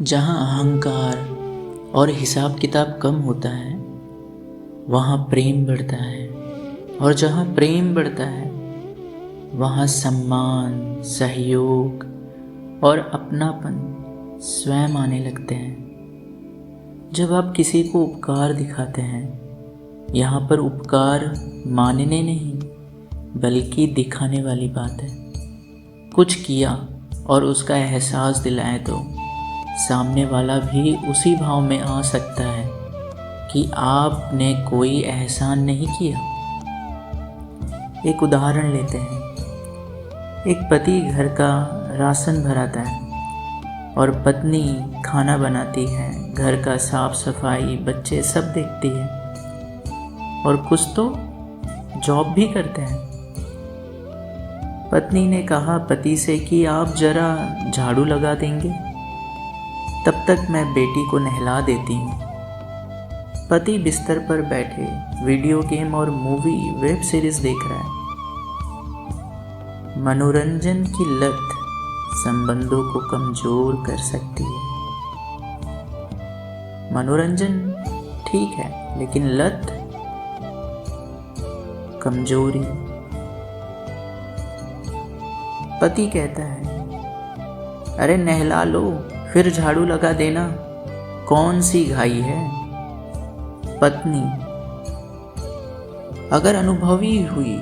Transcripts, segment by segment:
जहाँ अहंकार और हिसाब किताब कम होता है वहाँ प्रेम बढ़ता है, और जहाँ प्रेम बढ़ता है वहाँ सम्मान, सहयोग और अपनापन स्वयं आने लगते हैं। जब आप किसी को उपकार दिखाते हैं, यहाँ पर उपकार मानने नहीं बल्कि दिखाने वाली बात है। कुछ किया और उसका एहसास दिलाएं तो सामने वाला भी उसी भाव में आ सकता है कि आपने कोई एहसान नहीं किया। एक उदाहरण लेते हैं। एक पति घर का राशन भराता है और पत्नी खाना बनाती है, घर का साफ सफाई, बच्चे सब देखती है और कुछ तो जॉब भी करते हैं। पत्नी ने कहा पति से कि आप जरा झाड़ू लगा देंगे, तब तक मैं बेटी को नहला देती हूँ। पति बिस्तर पर बैठे वीडियो गेम और मूवी वेब सीरीज देख रहा है। मनोरंजन की लत संबंधों को कमजोर कर सकती है। मनोरंजन ठीक है, लेकिन लत कमजोरी। पति कहता है अरे नहला लो फिर झाड़ू लगा देना, कौन सी घाई है। पत्नी अगर अनुभवी हुई,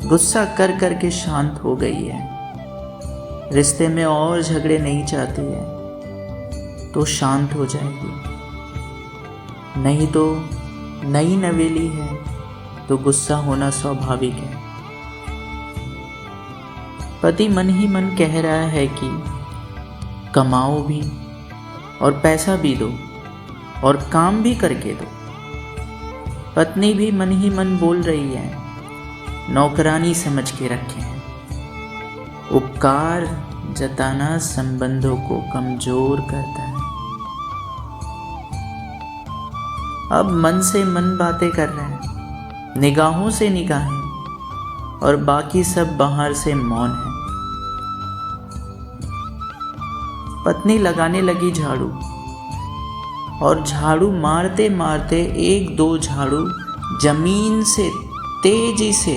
गुस्सा कर कर के शांत हो गई है, रिश्ते में और झगड़े नहीं चाहती है तो शांत हो जाएगी। नहीं तो नई नवेली है तो गुस्सा होना स्वाभाविक है। पति मन ही मन कह रहा है कि कमाओ भी और पैसा भी दो और काम भी करके दो। पत्नी भी मन ही मन बोल रही है नौकरानी समझ के रखे हैं। उपकार जताना संबंधों को कमजोर करता है। अब मन से मन बातें कर रहे हैं, निगाहों से निगाहें और बाकी सब बाहर से मौन है। पत्नी लगाने लगी झाड़ू और झाड़ू मारते मारते एक दो झाड़ू जमीन से तेजी से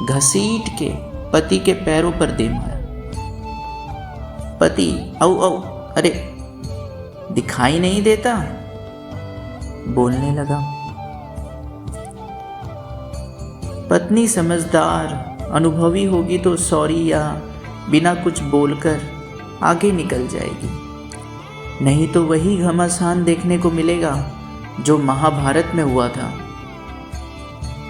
घसीट के पति के पैरों पर दे मारा। पति औ औ अरे दिखाई नहीं देता बोलने लगा। पत्नी समझदार अनुभवी होगी तो सॉरी या बिना कुछ बोलकर आगे निकल जाएगी, नहीं तो वही घमासान देखने को मिलेगा जो महाभारत में हुआ था।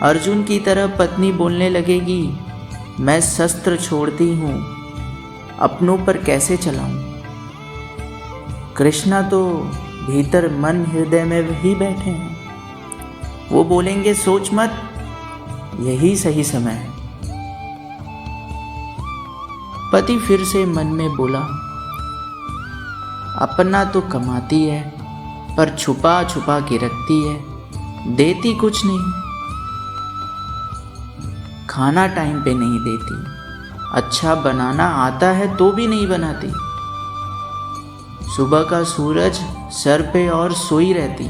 अर्जुन की तरह पत्नी बोलने लगेगी मैं शस्त्र छोड़ती हूँ, अपनों पर कैसे चलाऊं। कृष्णा तो भीतर मन हृदय में ही बैठे हैं, वो बोलेंगे सोच मत, यही सही समय है। पति फिर से मन में बोला अपना तो कमाती है पर छुपा छुपा के रखती है, देती कुछ नहीं। खाना टाइम पे नहीं देती, अच्छा बनाना आता है तो भी नहीं बनाती। सुबह का सूरज सर पे और सोई रहती,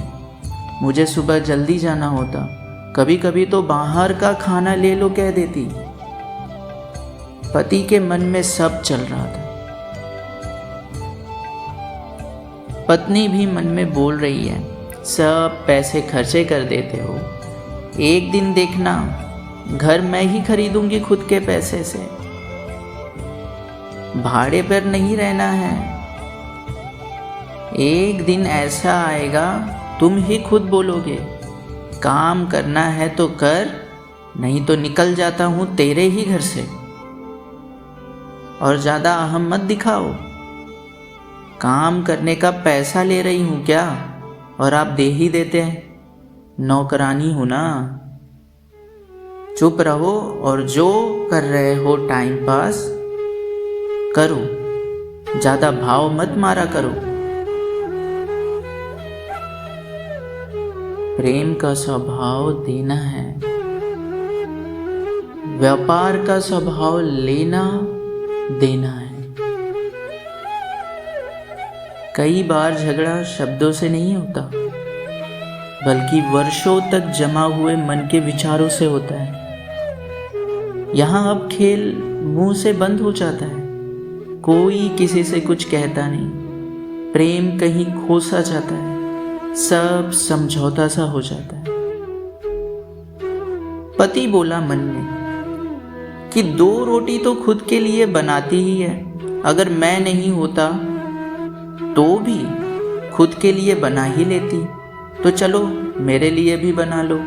मुझे सुबह जल्दी जाना होता, कभी कभी तो बाहर का खाना ले लो कह देती। पति के मन में सब चल रहा था। पत्नी भी मन में बोल रही है सब पैसे खर्चे कर देते हो, एक दिन देखना घर मैं ही खरीदूंगी खुद के पैसे से, भाड़े पर नहीं रहना है। एक दिन ऐसा आएगा तुम ही खुद बोलोगे काम करना है तो कर, नहीं तो निकल जाता हूं तेरे ही घर से। और ज़्यादा अहम मत दिखाओ, काम करने का पैसा ले रही हूँ क्या और आप दे ही देते हैं, नौकरानी हूँ ना। चुप रहो और जो कर रहे हो टाइम पास करो, ज़्यादा भाव मत मारा करो। प्रेम का स्वभाव देना है, व्यापार का स्वभाव लेना देना है। कई बार झगड़ा शब्दों से नहीं होता, बल्कि वर्षों तक जमा हुए मन के विचारों से होता है। यहाँ अब खेल मुंह से बंद हो जाता है, कोई किसी से कुछ कहता नहीं, प्रेम कहीं खो सा जाता है, सब समझौता सा हो जाता है। पति बोला मन में कि 2 रोटी तो खुद के लिए बनाती ही है, अगर मैं नहीं होता तो भी खुद के लिए बना ही लेती, तो चलो मेरे लिए भी बना लो।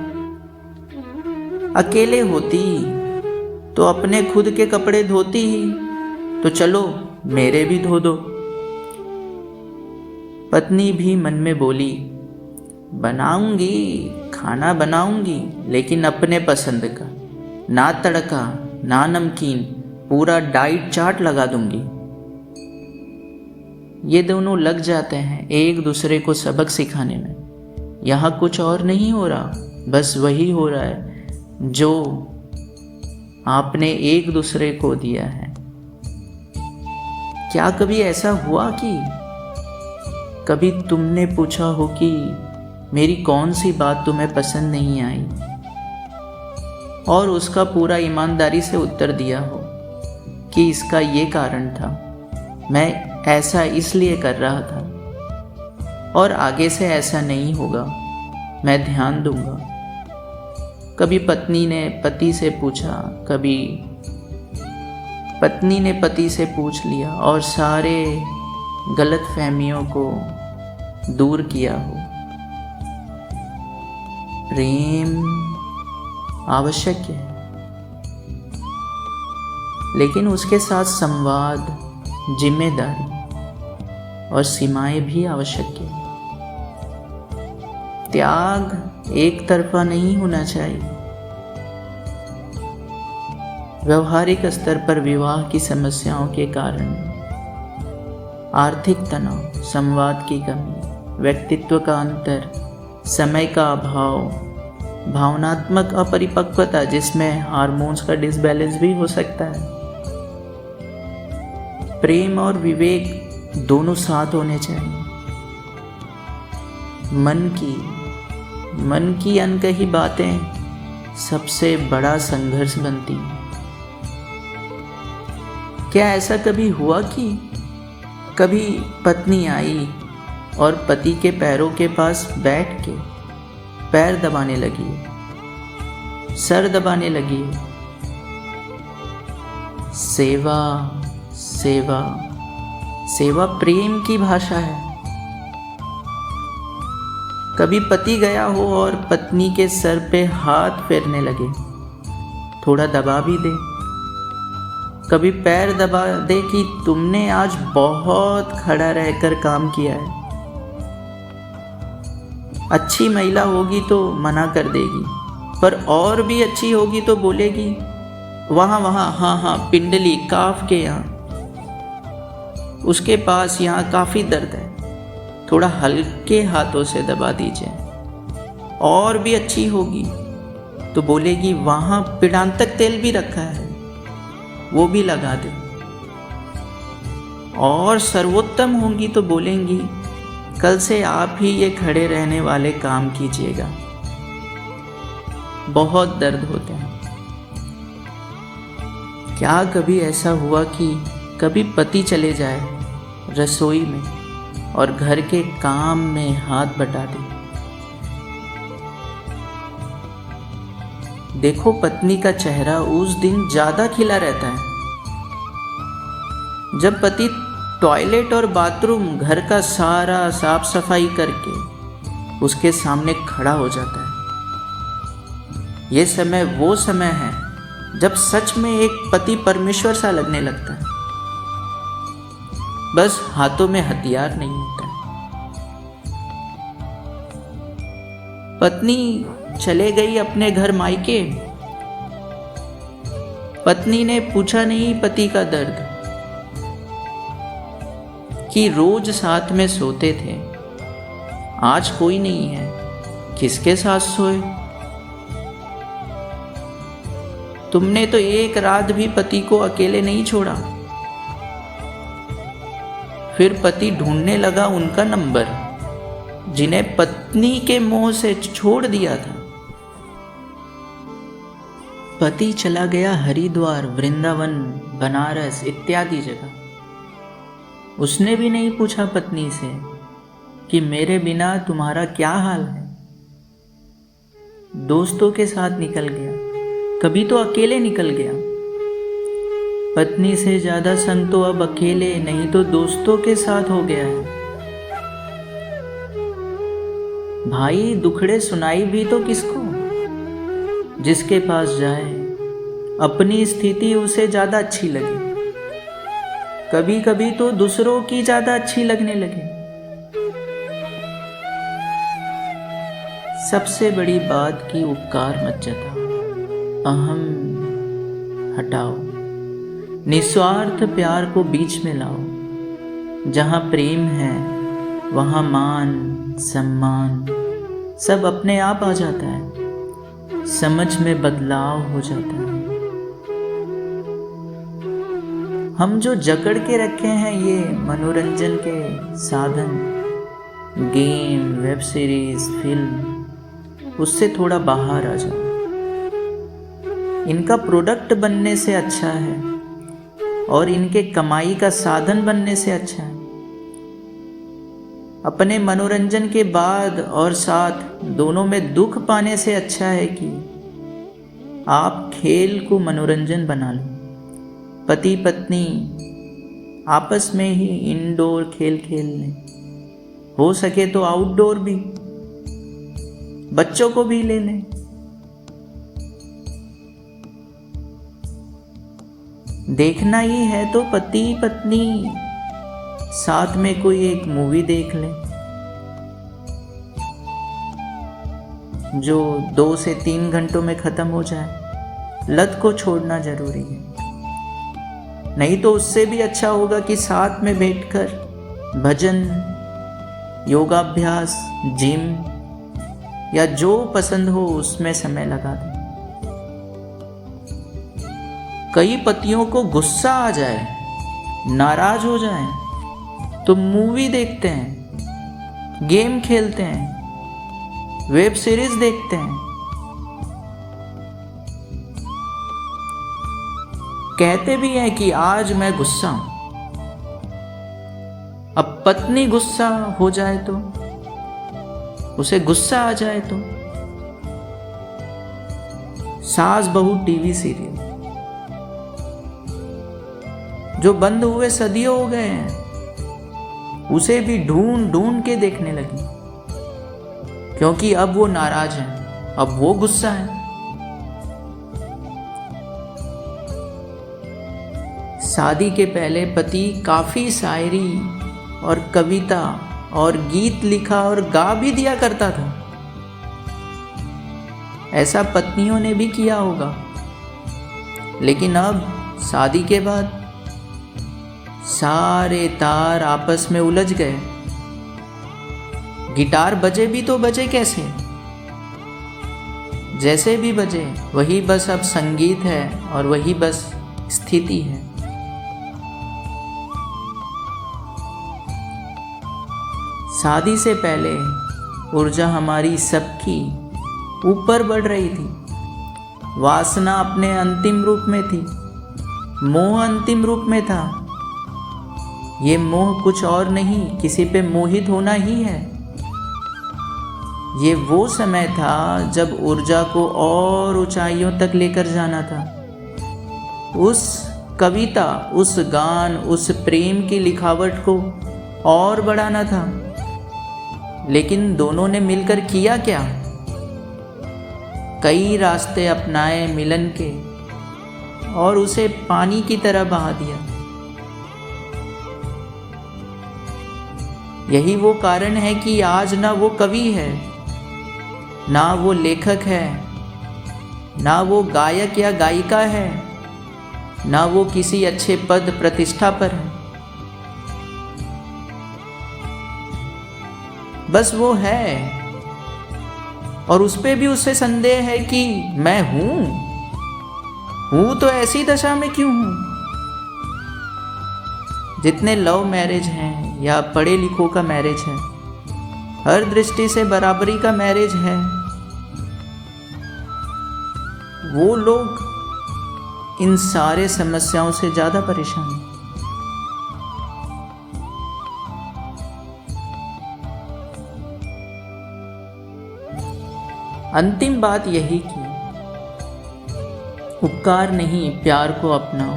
अकेले होती तो अपने खुद के कपड़े धोती ही, तो चलो मेरे भी धो दो। पत्नी भी मन में बोली, बनाऊंगी, खाना बनाऊंगी, लेकिन अपने पसंद का, ना तड़का ना नमकीन, पूरा डाइट चार्ट लगा दूंगी। ये दोनों लग जाते हैं एक दूसरे को सबक सिखाने में। यहाँ कुछ और नहीं हो रहा, बस वही हो रहा है जो आपने एक दूसरे को दिया है। क्या कभी ऐसा हुआ कि कभी तुमने पूछा हो कि मेरी कौन सी बात तुम्हें पसंद नहीं आई, और उसका पूरा ईमानदारी से उत्तर दिया हो कि इसका ये कारण था, मैं ऐसा इसलिए कर रहा था और आगे से ऐसा नहीं होगा, मैं ध्यान दूंगा। कभी पत्नी ने पति से पूछा, कभी पत्नी ने पति से पूछ लिया और सारे गलत फहमियों को दूर किया हो। प्रेम आवश्यक है, लेकिन उसके साथ संवाद, जिम्मेदारी और सीमाएं भी आवश्यक है। त्याग एक तरफा नहीं होना चाहिए। व्यवहारिक स्तर पर विवाह की समस्याओं के कारण आर्थिक तनाव, संवाद की कमी, व्यक्तित्व का अंतर, समय का अभाव, भावनात्मक अपरिपक्वता जिसमें हार्मोन्स का डिसबैलेंस भी हो सकता है। प्रेम और विवेक दोनों साथ होने चाहिए। मन की अनकही बातें सबसे बड़ा संघर्ष बनती हैं। क्या ऐसा कभी हुआ कि कभी पत्नी आई और पति के पैरों के पास बैठ के पैर दबाने लगी, सर दबाने लगी? सेवा सेवा सेवा प्रेम की भाषा है। कभी पति गया हो और पत्नी के सर पे हाथ फेरने लगे, थोड़ा दबा भी दे। कभी पैर दबा दे कि तुमने आज बहुत खड़ा रहकर काम किया है। अच्छी महिला होगी तो मना कर देगी, पर और भी अच्छी होगी तो बोलेगी वहाँ हाँ पिंडली काफ के यहाँ, उसके पास यहाँ काफ़ी दर्द है, थोड़ा हल्के हाथों से दबा दीजिए। और भी अच्छी होगी तो बोलेगी वहाँ पिडांतक तेल भी रखा है, वो भी लगा दे। और सर्वोत्तम होंगी तो बोलेंगी कल से आप ही ये खड़े रहने वाले काम कीजिएगा, बहुत दर्द होते हैं। क्या कभी ऐसा हुआ कि कभी पति चले जाए रसोई में और घर के काम में हाथ बटा दे? देखो पत्नी का चेहरा उस दिन ज्यादा खिला रहता है। जब पति टॉयलेट और बाथरूम, घर का सारा साफ सफाई करके उसके सामने खड़ा हो जाता है। ये समय वो समय है जब सच में एक पति परमेश्वर सा लगने लगता है। बस हाथों में हथियार नहीं होता। पत्नी चले गई अपने घर मायके। पत्नी ने पूछा नहीं पति का दर्द कि रोज साथ में सोते थे, आज कोई नहीं है, किसके साथ सोए? तुमने तो एक रात भी पति को अकेले नहीं छोड़ा। फिर पति ढूंढने लगा उनका नंबर, जिन्हें पत्नी के मोह से छोड़ दिया था। पति चला गया हरिद्वार, वृंदावन, बनारस इत्यादि जगह। उसने भी नहीं पूछा पत्नी से कि मेरे बिना तुम्हारा क्या हाल है। दोस्तों के साथ निकल गया, कभी तो अकेले निकल गया। पत्नी से ज्यादा संग तो अब अकेले नहीं तो दोस्तों के साथ हो गया है। भाई दुखड़े सुनाई भी तो किसको, जिसके पास जाए अपनी स्थिति उसे ज्यादा अच्छी लगे, कभी कभी तो दूसरों की ज्यादा अच्छी लगने लगे। सबसे बड़ी बात की उपकार मत जताओ, अहम हटाओ, निस्वार्थ प्यार को बीच में लाओ। जहाँ प्रेम है वहाँ मान सम्मान सब अपने आप आ जाता है, समझ में बदलाव हो जाता है। हम जो जकड़ के रखे हैं ये मनोरंजन के साधन, गेम, वेब सीरीज, फिल्म, उससे थोड़ा बाहर आ जाओ। इनका प्रोडक्ट बनने से अच्छा है और इनके कमाई का साधन बनने से अच्छा है। अपने मनोरंजन के बाद और साथ दोनों में दुख पाने से अच्छा है कि आप खेल को मनोरंजन बना लो। पति पत्नी आपस में ही इंडोर खेल खेल लें, हो सके तो आउटडोर भी, बच्चों को भी ले लें। देखना ही है तो पति पत्नी साथ में कोई एक मूवी देख लें जो 2 से 3 घंटों में खत्म हो जाए। लत को छोड़ना जरूरी है, नहीं तो उससे भी अच्छा होगा कि साथ में बैठकर भजन, योगाभ्यास, जिम या जो पसंद हो उसमें समय लगा दें। कई पतियों को गुस्सा आ जाए, नाराज हो जाए तो मूवी देखते हैं, गेम खेलते हैं, वेब सीरीज देखते हैं। कहते भी हैं कि आज मैं गुस्सा हूं। अब पत्नी गुस्सा हो जाए तो, उसे गुस्सा आ जाए तो, सास बहू टीवी सीरियल जो बंद हुए सदियों हो गए हैं, उसे भी ढूंढ ढूंढ के देखने लगी, क्योंकि अब वो नाराज है, अब वो गुस्सा है। शादी के पहले पति काफी शायरी और कविता और गीत लिखा और गा भी दिया करता था। ऐसा पत्नियों ने भी किया होगा, लेकिन अब शादी के बाद सारे तार आपस में उलझ गए। गिटार बजे भी तो बजे कैसे, जैसे भी बजे वही बस अब संगीत है और वही बस स्थिति है। शादी से पहले ऊर्जा हमारी सबकी ऊपर बढ़ रही थी, वासना अपने अंतिम रूप में थी, मोह अंतिम रूप में था। ये मोह कुछ और नहीं, किसी पे मोहित होना ही है। ये वो समय था जब ऊर्जा को और ऊंचाइयों तक लेकर जाना था। उस कविता, उस गान, उस प्रेम की लिखावट को और बढ़ाना था। लेकिन दोनों ने मिलकर किया क्या? कई रास्ते अपनाए मिलन के और उसे पानी की तरह बहा दिया। यही वो कारण है कि आज ना वो कवि है, ना वो लेखक है, ना वो गायक या गायिका है, ना वो किसी अच्छे पद प्रतिष्ठा पर है। बस वो है, और उस पे भी उससे संदेह है कि मैं हूं तो ऐसी दशा में क्यों हूं? जितने लव मैरिज हैं या पढ़े लिखों का मैरिज है, हर दृष्टि से बराबरी का मैरिज है, वो लोग इन सारे समस्याओं से ज़्यादा परेशान हैं। अंतिम बात यही कि उपकार नहीं, प्यार को अपनाओ।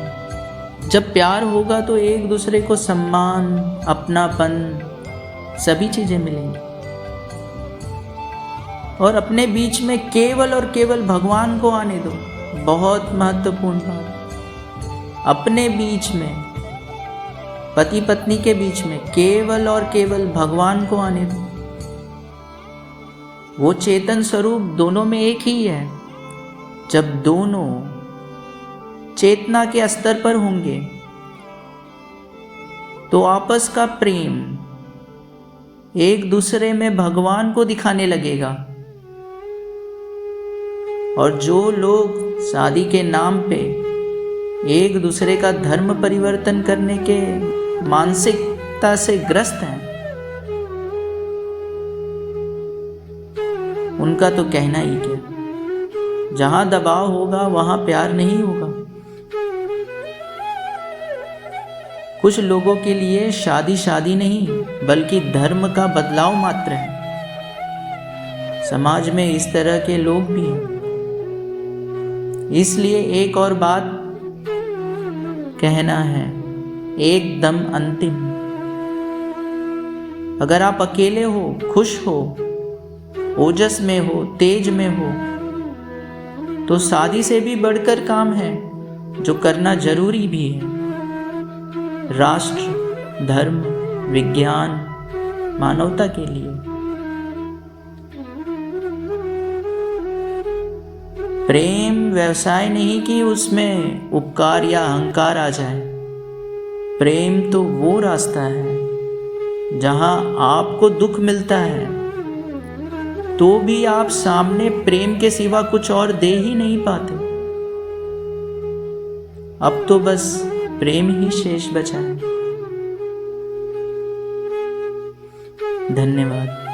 जब प्यार होगा तो एक दूसरे को सम्मान, अपनापन, सभी चीज़ें मिलेंगी। और अपने बीच में केवल और केवल भगवान को आने दो। बहुत महत्वपूर्ण बात, अपने बीच में, पति पत्नी के बीच में केवल और केवल भगवान को आने दो। वो चेतन स्वरूप दोनों में एक ही है। जब दोनों चेतना के स्तर पर होंगे तो आपस का प्रेम एक दूसरे में भगवान को दिखाने लगेगा। और जो लोग शादी के नाम पे एक दूसरे का धर्म परिवर्तन करने के मानसिकता से ग्रस्त हैं, उनका तो कहना ही क्या। जहां दबाव होगा वहां प्यार नहीं होगा। कुछ लोगों के लिए शादी शादी नहीं बल्कि धर्म का बदलाव मात्र है। समाज में इस तरह के लोग भी हैं। इसलिए एक और बात कहना है, एकदम अंतिम। अगर आप अकेले हो, खुश हो, ओजस में हो, तेज में हो, तो शादी से भी बढ़कर काम है जो करना जरूरी भी है। राष्ट्र, धर्म, विज्ञान, मानवता के लिए। प्रेम व्यवसाय नहीं कि उसमें उपकार या अहंकार आ जाए। प्रेम तो वो रास्ता है जहां आपको दुख मिलता है तो भी आप सामने प्रेम के सिवा कुछ और दे ही नहीं पाते। अब तो बस प्रेम ही शेष बचा है। धन्यवाद।